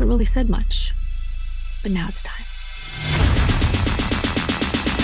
haven't really said much, but now it's time.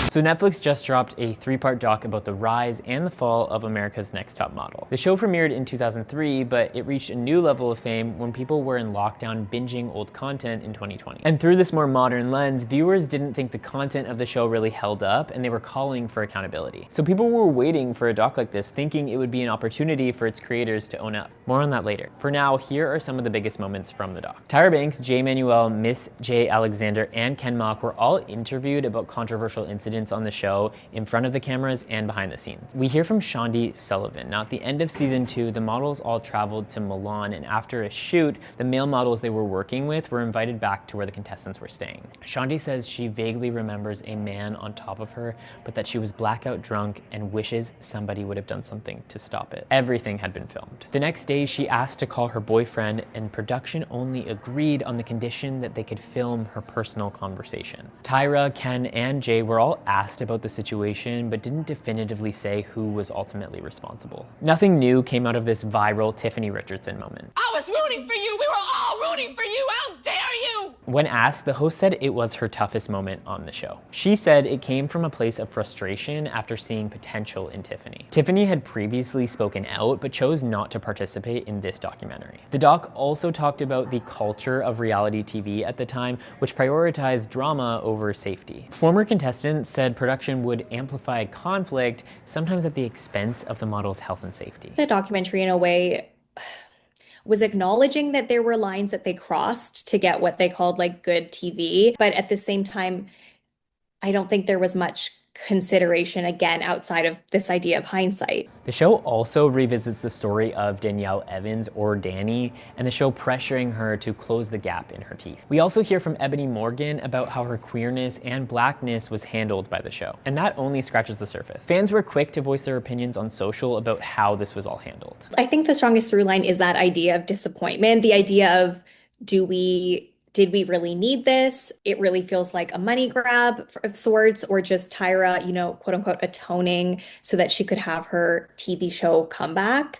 So Netflix just dropped a 3-part doc about the rise and the fall of America's Next Top Model. The show premiered in 2003, but it reached a new level of fame when people were in lockdown binging old content in 2020. And through this more modern lens, viewers didn't think the content of the show really held up, and they were calling for accountability. So people were waiting for a doc like this, thinking it would be an opportunity for its creators to own up. More on that later. For now, here are some of the biggest moments from the doc. Tyra Banks, Jay Manuel, Miss J. Alexander, and Ken Mok were all interviewed about controversial incidents on the show in front of the cameras and behind the scenes. We hear from Shaundi Sullivan. Now, at the end of season 2, the models all traveled to Milan, and after a shoot, the male models they were working with were invited back to where the contestants were staying. Shaundi says she vaguely remembers a man on top of her, but that she was blackout drunk and wishes somebody would have done something to stop it. Everything had been filmed. The next day, she asked to call her boyfriend, and production only agreed on the condition that they could film her personal conversation. Tyra, Ken, and Jay were all asked about the situation, but didn't definitively say who was ultimately responsible. Nothing new came out of this viral Tiffany Richardson moment. I was rooting for you. We were all rooting for you. How dare you? When asked, the host said it was her toughest moment on the show. She said it came from a place of frustration after seeing potential in Tiffany. Tiffany had previously spoken out, but chose not to participate in this documentary. The doc also talked about the culture of reality TV at the time, which prioritized drama over safety. Former contestants said production would amplify conflict, sometimes at the expense of the model's health and safety. The documentary, in a way, was acknowledging that there were lines that they crossed to get what they called like good TV. But at the same time, I don't think there was much consideration, again, outside of this idea of hindsight. The show also revisits the story of Danielle Evans, or Danny, and the show pressuring her to close the gap in her teeth. We also hear from Ebony Morgan about how her queerness and blackness was handled by the show, and that only scratches the surface. Fans were quick to voice their opinions on social about how this was all handled. I think the strongest through line is that idea of disappointment, the idea of did we really need this? It really feels like a money grab of sorts, or just Tyra, quote unquote, atoning so that she could have her TV show comeback.